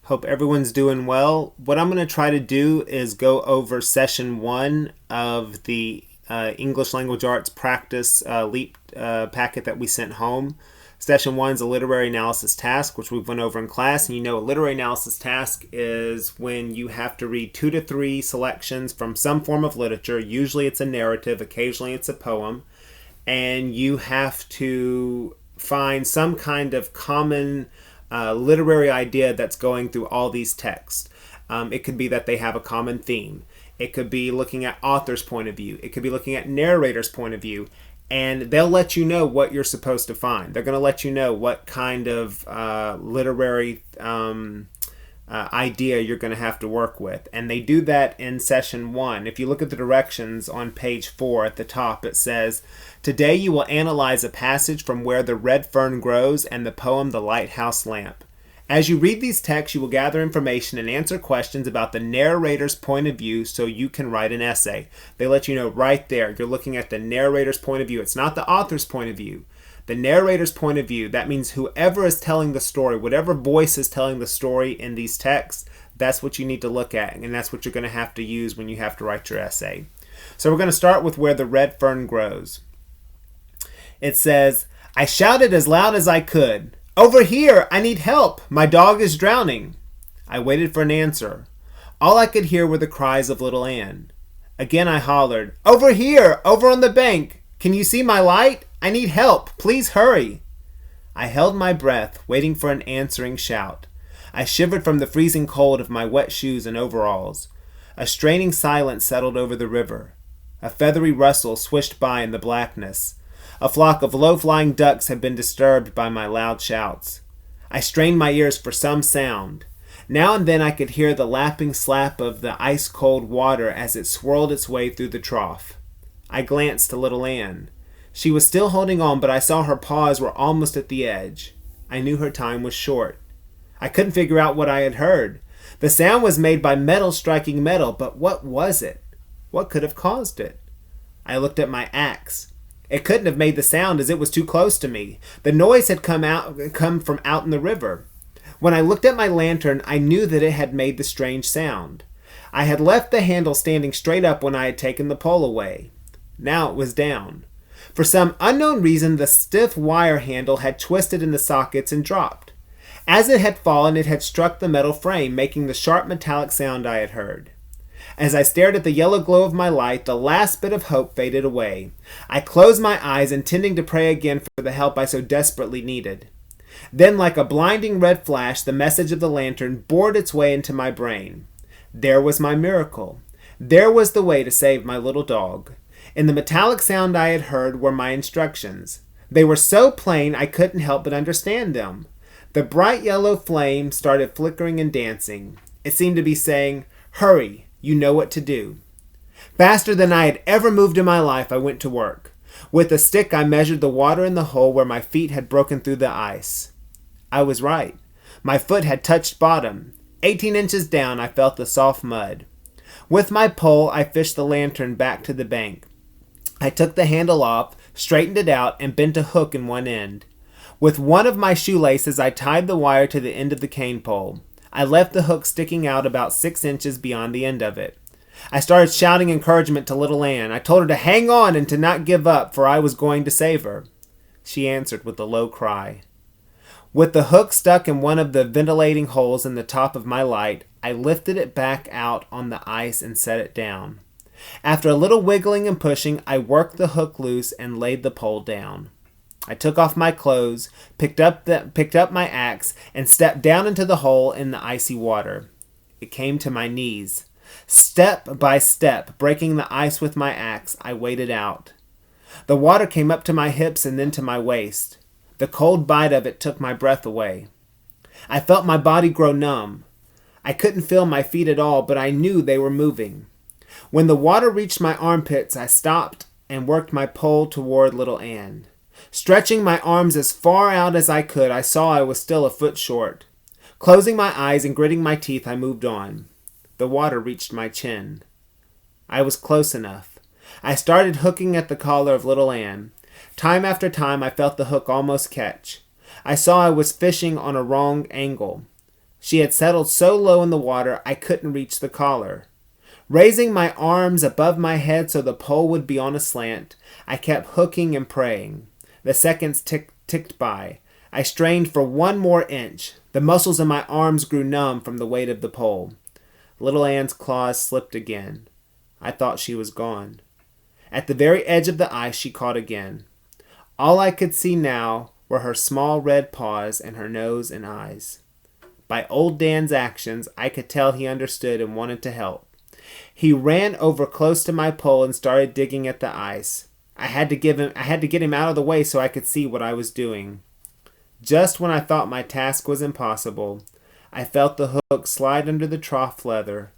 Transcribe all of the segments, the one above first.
Hope everyone's doing well. What I'm going to try to do is go over session one of the English Language Arts Practice LEAP packet that we sent home. Session one is a literary analysis task, which we went over in class. And you know, a literary analysis task is when you have to read 2 to 3 selections from some form of literature. Usually it's a narrative, occasionally it's a poem. And you have to find some kind of common literary idea that's going through all these texts. It could be that they have a common theme. It could be looking at author's point of view. It could be looking at narrator's point of view. And they'll let you know what you're supposed to find. They're going to let you know what kind of literary idea you're going to have to work with. And they do that in session one. If you look at the directions on page 4 at the top, it says, "Today you will analyze a passage from Where the Red Fern Grows and the poem The Lighthouse Lamp. As you read these texts, you will gather information and answer questions about the narrator's point of view so you can write an essay." They let you know right there. You're looking at the narrator's point of view. It's not the author's point of view. The narrator's point of view, that means whoever is telling the story, whatever voice is telling the story in these texts, that's what you need to look at, and that's what you're going to have to use when you have to write your essay. So we're going to start with Where the Red Fern Grows. It says, "I shouted as loud as I could. 'Over here! I need help! My dog is drowning!' I waited for an answer. All I could hear were the cries of little Anne. Again I hollered, 'Over here! Over on the bank! Can you see my light? I need help! Please hurry!' I held my breath, waiting for an answering shout. I shivered from the freezing cold of my wet shoes and overalls. A straining silence settled over the river. A feathery rustle swished by in the blackness. A flock of low-flying ducks had been disturbed by my loud shouts. I strained my ears for some sound. Now and then I could hear the lapping slap of the ice-cold water as it swirled its way through the trough. I glanced to little Anne. She was still holding on, but I saw her paws were almost at the edge. I knew her time was short. I couldn't figure out what I had heard. The sound was made by metal striking metal, but what was it? What could have caused it? I looked at my axe. It couldn't have made the sound as it was too close to me. The noise had come from out in the river. When I looked at my lantern, I knew that it had made the strange sound. I had left the handle standing straight up when I had taken the pole away. Now it was down. For some unknown reason, the stiff wire handle had twisted in the sockets and dropped. As it had fallen, it had struck the metal frame, making the sharp metallic sound I had heard. As I stared at the yellow glow of my light, the last bit of hope faded away. I closed my eyes, intending to pray again for the help I so desperately needed. Then, like a blinding red flash, the message of the lantern bored its way into my brain. There was my miracle. There was the way to save my little dog. In the metallic sound I had heard were my instructions. They were so plain I couldn't help but understand them. The bright yellow flame started flickering and dancing. It seemed to be saying, "Hurry, you know what to do." Faster than I had ever moved in my life, I went to work. With a stick, I measured the water in the hole where my feet had broken through the ice. I was right. My foot had touched bottom. 18 inches down, I felt the soft mud. With my pole, I fished the lantern back to the bank. I took the handle off, straightened it out, and bent a hook in one end. With one of my shoelaces, I tied the wire to the end of the cane pole. I left the hook sticking out about 6 inches beyond the end of it. I started shouting encouragement to little Anne. I told her to hang on and to not give up, for I was going to save her. She answered with a low cry. With the hook stuck in one of the ventilating holes in the top of my light, I lifted it back out on the ice and set it down. After a little wiggling and pushing, I worked the hook loose and laid the pole down. I took off my clothes, picked up my axe, and stepped down into the hole in the icy water. It came to my knees. Step by step, breaking the ice with my axe, I waded out. The water came up to my hips and then to my waist. The cold bite of it took my breath away. I felt my body grow numb. I couldn't feel my feet at all, but I knew they were moving. When the water reached my armpits, I stopped and worked my pole toward little Anne. Stretching my arms as far out as I could, I saw I was still a foot short. Closing my eyes and gritting my teeth, I moved on. The water reached my chin. I was close enough. I started hooking at the collar of little Anne. Time after time, I felt the hook almost catch. I saw I was fishing on a wrong angle. She had settled so low in the water I couldn't reach the collar. Raising my arms above my head so the pole would be on a slant, I kept hooking and praying. The seconds ticked by. I strained for one more inch. The muscles in my arms grew numb from the weight of the pole. Little Anne's claws slipped again. I thought she was gone. At the very edge of the ice she caught again. All I could see now were her small red paws and her nose and eyes. By old Dan's actions, I could tell he understood and wanted to help. He ran over close to my pole and started digging at the ice. I had to get him out of the way so I could see what I was doing. Just when I thought my task was impossible, I felt the hook slide under the trough leather.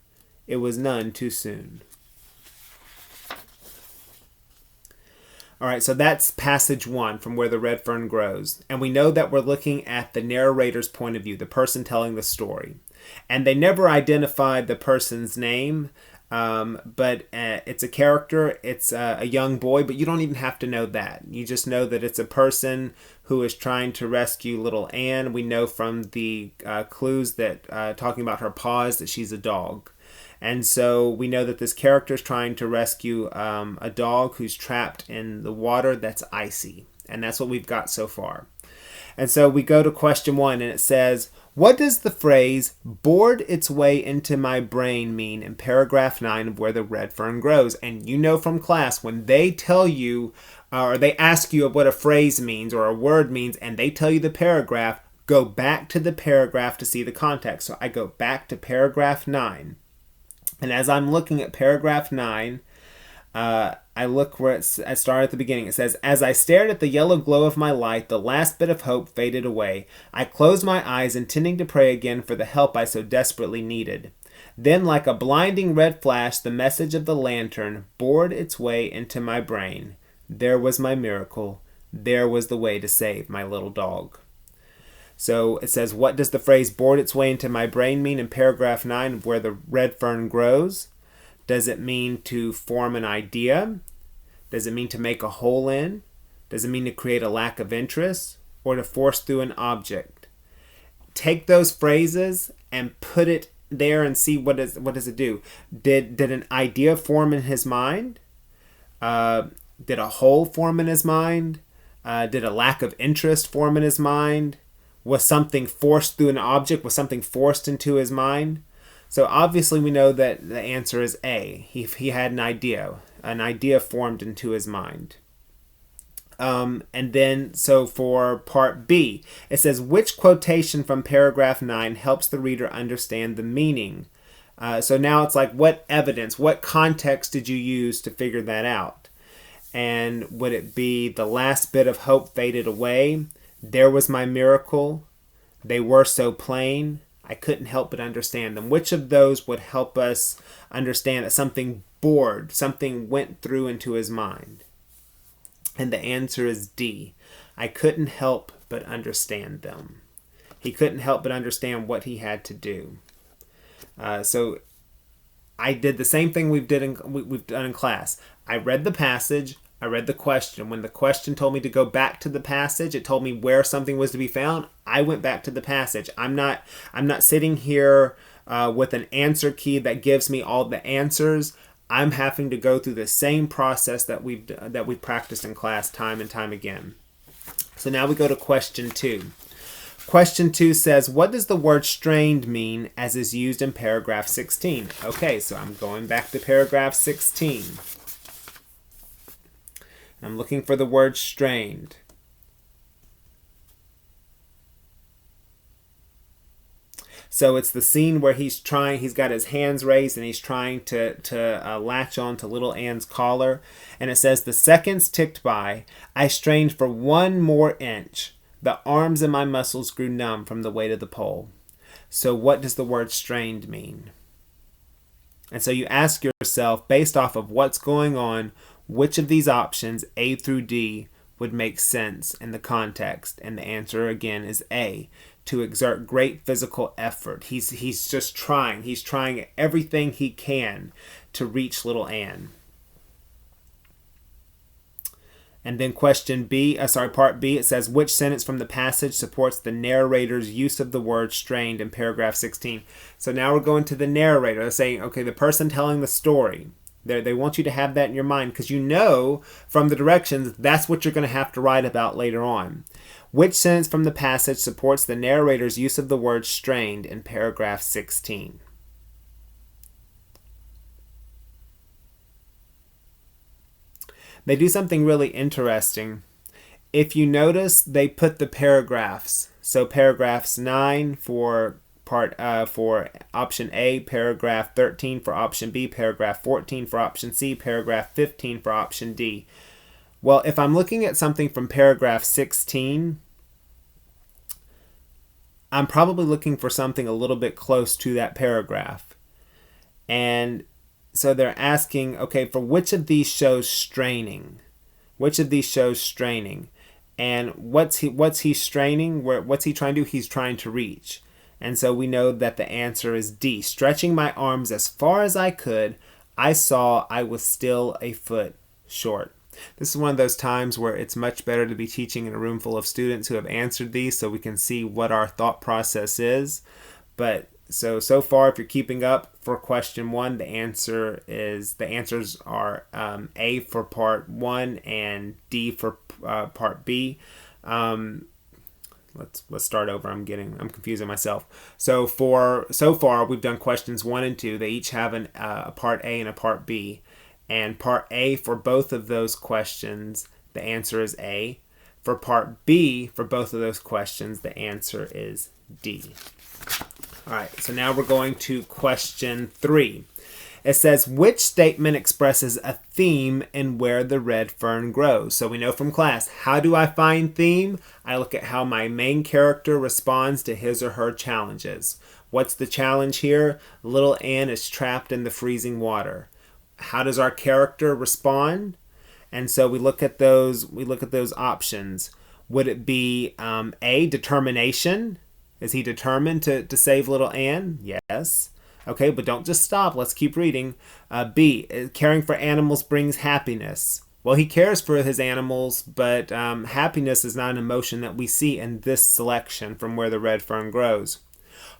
It was none too soon. All right, so that's passage 1 from Where the Red Fern Grows. And we know that we're looking at the narrator's point of view, the person telling the story. And they never identified the person's name, but it's a character, it's a young boy, but you don't even have to know that. You just know that it's a person who is trying to rescue little Anne. We know from the clues that talking about her paws that she's a dog. And so we know that this character is trying to rescue a dog who's trapped in the water that's icy. And that's what we've got so far. And so we go to question 1, and it says, what does the phrase bored its way into my brain mean in paragraph 9 of Where the Red Fern Grows? And you know from class, when they tell you, or they ask you what a phrase means or a word means, and they tell you the paragraph, go back to the paragraph to see the context. So I go back to paragraph 9. And as I'm looking at paragraph 9, I look where I started at the beginning. It says, as I stared at the yellow glow of my light, the last bit of hope faded away. I closed my eyes, intending to pray again for the help I so desperately needed. Then, like a blinding red flash, the message of the lantern bored its way into my brain. There was my miracle. There was the way to save my little dog. So it says, what does the phrase bored its way into my brain mean in paragraph 9 of Where the Red Fern Grows? Does it mean to form an idea? Does it mean to make a hole in? Does it mean to create a lack of interest? Or to force through an object? Take those phrases and put it there and see what does it do. Did an idea form in his mind? Did a hole form in his mind? Did a lack of interest form in his mind? Was something forced through an object? Was something forced into his mind? So obviously we know that the answer is A. He had an idea formed into his mind. And then, so for part B, it says, which quotation from paragraph 9 helps the reader understand the meaning? So now it's like, what evidence, what context did you use to figure that out? And would it be the last bit of hope faded away? There was my miracle. They were so plain. I couldn't help but understand them. Which of those would help us understand that something bored, something went through into his mind? And the answer is D. I couldn't help but understand them. He couldn't help but understand what he had to do. So I did the same thing we've done in class. I read the passage. I read the question. When the question told me to go back to the passage, it told me where something was to be found. I went back to the passage. I'm not sitting here with an answer key that gives me all the answers. I'm having to go through the same process that we've practiced in class time and time again. So now we go to question 2. Question 2 says, what does the word strained mean as is used in paragraph 16? Okay, so I'm going back to paragraph 16. I'm looking for the word strained. So it's the scene where he's got his hands raised and he's trying to latch on to little Anne's collar. And it says, the seconds ticked by. I strained for one more inch. The arms and my muscles grew numb from the weight of the pole. So what does the word strained mean? And so you ask yourself, based off of what's going on, which of these options, A through D, would make sense in the context? And the answer again is A, to exert great physical effort. He's just trying. He's trying everything he can to reach little Anne. And then part B, it says, which sentence from the passage supports the narrator's use of the word strained in paragraph 16? So now we're going to the narrator. They're saying, okay, the person telling the story. They want you to have that in your mind because you know from the directions that's what you're going to have to write about later on. Which sentence from the passage supports the narrator's use of the word strained in paragraph 16? They do something really interesting. If you notice, they put the paragraphs. So paragraphs 9 for for option A, paragraph 13 for option B, paragraph 14 for option C, paragraph 15 for option D. Well, if I'm looking at something from paragraph 16, I'm probably looking for something a little bit close to that paragraph. And so they're asking, okay, for which of these shows straining? Which of these shows straining? And what's he straining? What's he trying to do? He's trying to reach. And so we know that the answer is D. Stretching my arms as far as I could, I saw I was still a foot short. This is one of those times where it's much better to be teaching in a room full of students who have answered these so we can see what our thought process is. But so far, if you're keeping up for question 1, the answers are A for part 1 and D for part B. Let's start over. I'm confusing myself. So far we've done questions 1 and 2. They each have a part A and a part B. And part A for both of those questions, the answer is A. For part B, for both of those questions, the answer is D. All right, so now we're going to question 3. It says, which statement expresses a theme in where the red fern grows? So we know from class, how do I find theme? I look at how my main character responds to his or her challenges. What's the challenge here? Little Ann is trapped in the freezing water. How does our character respond? And so we look at those options. Would it be A, determination? Is he determined to save little Ann? Yes. Okay, but don't just stop. Let's keep reading. B, caring for animals brings happiness. Well, he cares for his animals, but happiness is not an emotion that we see in this selection from where the red fern grows.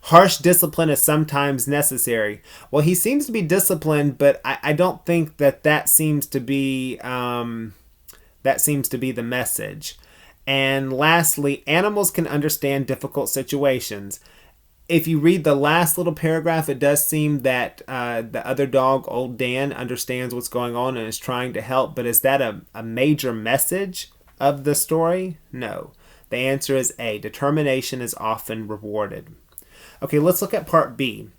Harsh discipline is sometimes necessary. Well, he seems to be disciplined, but I don't think that seems to be the message. And lastly, animals can understand difficult situations. If you read the last little paragraph, it does seem that the other dog, Old Dan, understands what's going on and is trying to help. But is that a major message of the story? No. The answer is A. Determination is often rewarded. Okay, let's look at part B.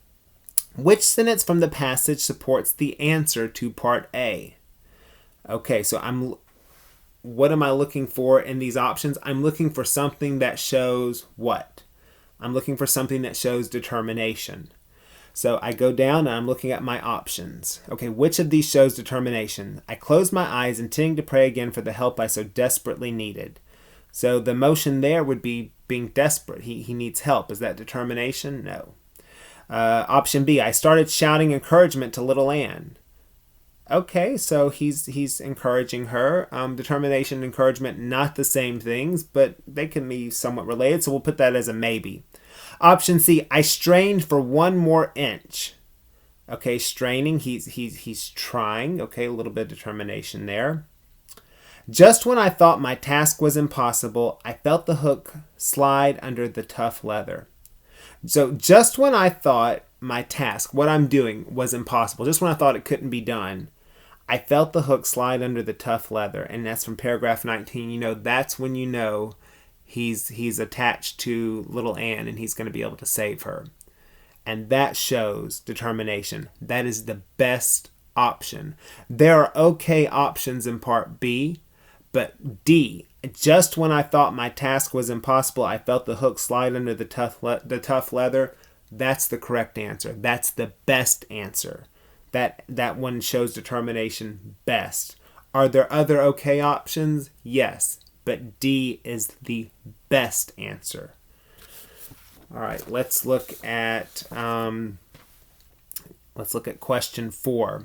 Which sentence from the passage supports the answer to part A? Okay, so what am I looking for in these options? I'm looking for something that shows what? I'm looking for something that shows determination. So I go down and I'm looking at my options. Okay, which of these shows determination? I closed my eyes intending to pray again for the help I so desperately needed. So the emotion there would be being desperate. He needs help. Is that determination? No. Option B, I started shouting encouragement to little Ann. Okay, so he's encouraging her. Determination and encouragement, not the same things, but they can be somewhat related, so we'll put that as a maybe. Option C, I strained for 1 more inch. Okay, straining, he's trying. Okay, a little bit of determination there. Just when I thought my task was impossible, I felt the hook slide under the tough leather. So just when I thought my task, what I'm doing, was impossible, just when I thought it couldn't be done, I felt the hook slide under the tough leather. And that's from paragraph 19. That's when you know he's attached to little Ann and he's going to be able to save her. And that shows determination. That is the best option. There are okay options in part B, but D, just when I thought my task was impossible, I felt the hook slide under the tough leather. That's the correct answer. That's the best answer. That one shows determination best. Are there other okay options? Yes, but D is the best answer. All right, let's look at question 4.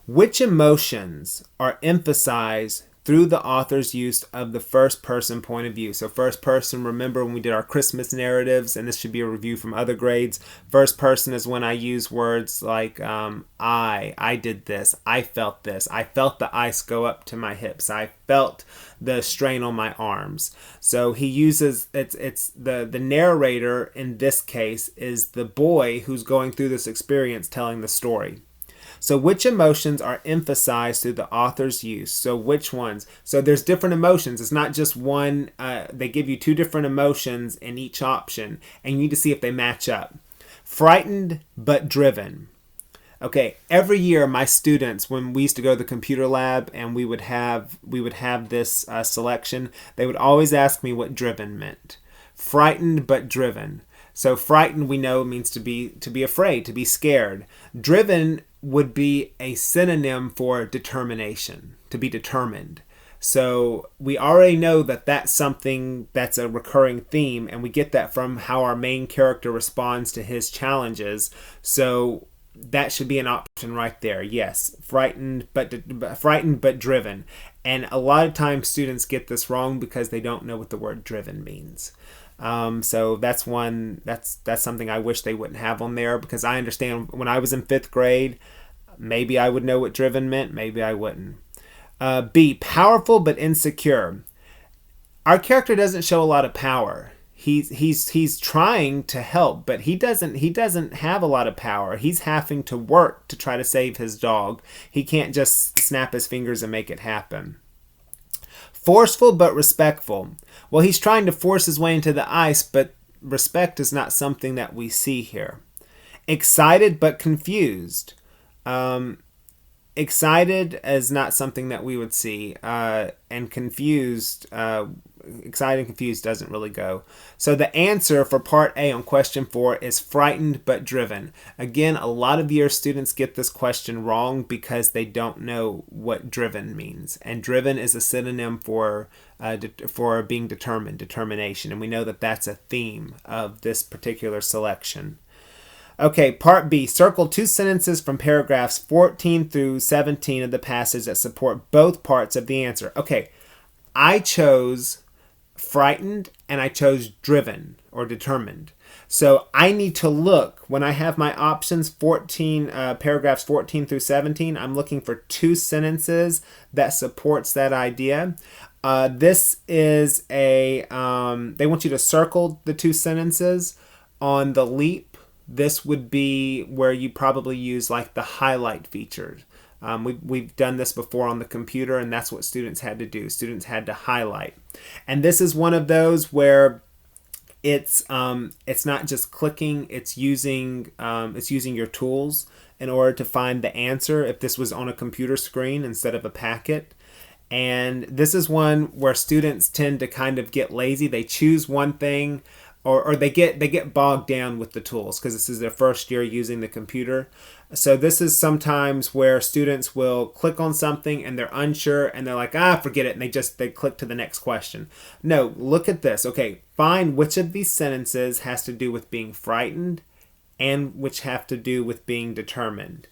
Which emotions are emphasized through the author's use of the first person point of view. So first person, remember when we did our Christmas narratives, and this should be a review from other grades, first person is when I use words like I did this, I felt the ice go up to my hips, I felt the strain on my arms. So he uses, it's the narrator in this case is the boy who's going through this experience telling the story. So which emotions are emphasized through the author's use? So which ones? So there's different emotions. It's not just one. They give you two different emotions in each option, and you need to see if they match up. Frightened but driven. Okay, every year my students, when we used to go to the computer lab and we would have this selection, they would always ask me what driven meant. Frightened but driven. So frightened, we know, means to be afraid, to be scared. Driven would be a synonym for determination, to be determined. So we already know that that's something that's a recurring theme, and we get that from how our main character responds to his challenges. So that should be an option right there. Yes, frightened but driven. And a lot of times students get this wrong because they don't know what the word driven means. So that's something I wish they wouldn't have on there, because I understand when I was in 5th grade, maybe I would know what driven meant, maybe I wouldn't. B, powerful but insecure. Our character doesn't show a lot of power. He's trying to help, but he doesn't have a lot of power. He's having to work to try to save his dog. He can't just snap his fingers and make it happen. Forceful but respectful. Well, he's trying to force his way into the ice, but respect is not something that we see here. Excited but confused. Excited is not something that we would see, and confused, excited and confused doesn't really go. So the answer for part A on question 4 is frightened but driven. Again, a lot of your students get this question wrong because they don't know what driven means. And driven is a synonym for being determined, determination. And we know that that's a theme of this particular selection. Okay, part B. Circle 2 sentences from paragraphs 14 through 17 of the passage that support both parts of the answer. Okay, I chose frightened and I chose driven or determined. So I need to look, when I have my options, paragraphs 14 through 17, I'm looking for 2 sentences that supports that idea. This is they want you to circle the 2 sentences on the leap. This would be where you probably use like the highlight feature. We've done this before on the computer, and that's what students had to do. Students had to highlight. And this is one of those where it's not just clicking, it's using your tools in order to find the answer if this was on a computer screen instead of a packet. And this is one where students tend to kind of get lazy. They choose one thing, or they get bogged down with the tools because this is their first year using the computer. So this is sometimes where students will click on something and they're unsure and they're like, forget it, and they click to the next question. No, look at this. Okay, find which of these sentences has to do with being frightened and which have to do with being determined.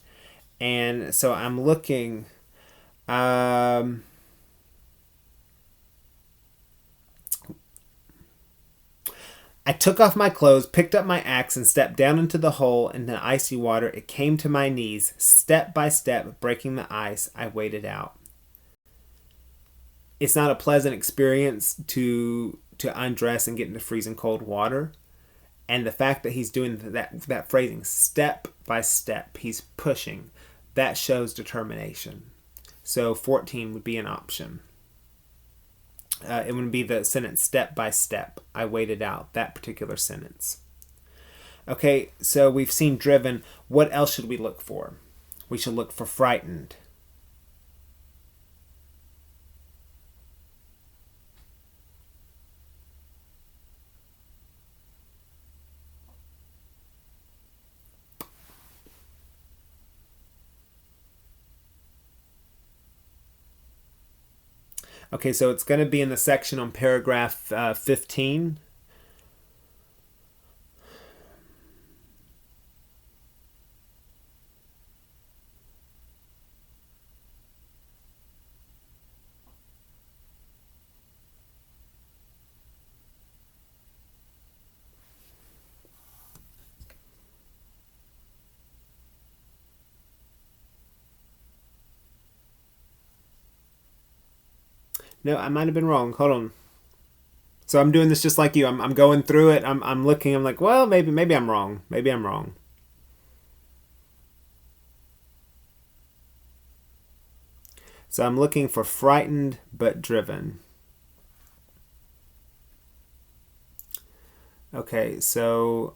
And so I'm looking. I took off my clothes, picked up my axe, and stepped down into the hole in the icy water. It came to my knees. Step by step, breaking the ice, I waded out. It's not a pleasant experience to undress and get into freezing cold water. And the fact that he's doing that phrasing, step by step, he's pushing, that shows determination. So 14 would be an option. It would be the sentence step by step. I waited out, that particular sentence. Okay, so we've seen driven. What else should we look for? We should look for frightened. Okay, so it's going to be in the section on paragraph 15. No, I might have been wrong. Hold on. So I'm doing this just like you. I'm going through it. I'm looking. I'm like, well, maybe I'm wrong. Maybe I'm wrong. So I'm looking for frightened but driven. Okay, so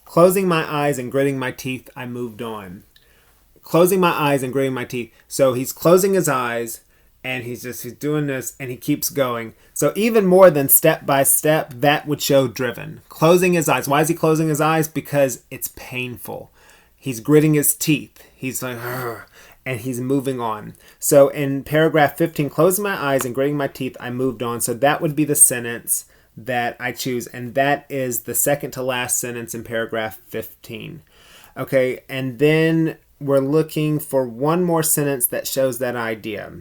closing my eyes and gritting my teeth, I moved on. Closing my eyes and gritting my teeth. So he's closing his eyes and he's doing this and he keeps going. So even more than step by step, that would show driven. Closing his eyes. Why is he closing his eyes? Because it's painful. He's gritting his teeth. He's like, "Ugh," and he's moving on. So in paragraph 15, closing my eyes and gritting my teeth, I moved on. So that would be the sentence that I choose, and that is the second to last sentence in paragraph 15. Okay, and then we're looking for one more sentence that shows that idea.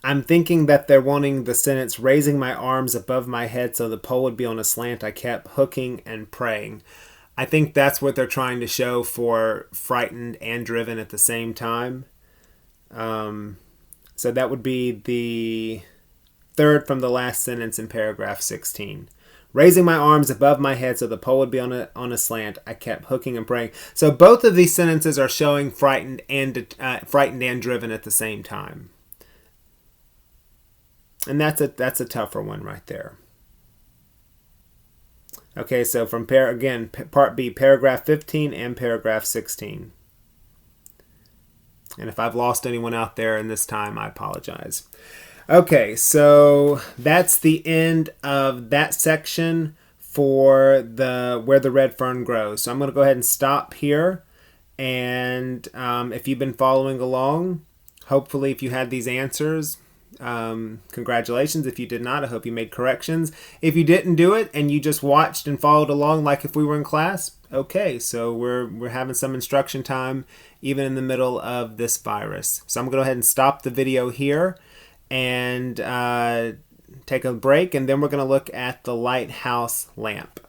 I'm thinking that they're wanting the sentence, raising my arms above my head so the pole would be on a slant. I kept hooking and praying. I think that's what they're trying to show for frightened and driven at the same time. So that would be the third from the last sentence in paragraph 16. Raising my arms above my head so the pole would be on a slant, I kept hooking and praying. So both of these sentences are showing frightened and driven at the same time. And that's a tougher one right there. Okay, so from part B, paragraph 15 and paragraph 16. And if I've lost anyone out there in this time, I apologize. Okay, so that's the end of that section for where the red fern grows. So I'm going to go ahead and stop here. And if you've been following along, hopefully if you had these answers, congratulations. If you did not, I hope you made corrections. If you didn't do it and you just watched and followed along like if we were in class, okay, so we're having some instruction time even in the middle of this virus. So I'm going to go ahead and stop the video here and take a break, and then we're going to look at the lighthouse lamp.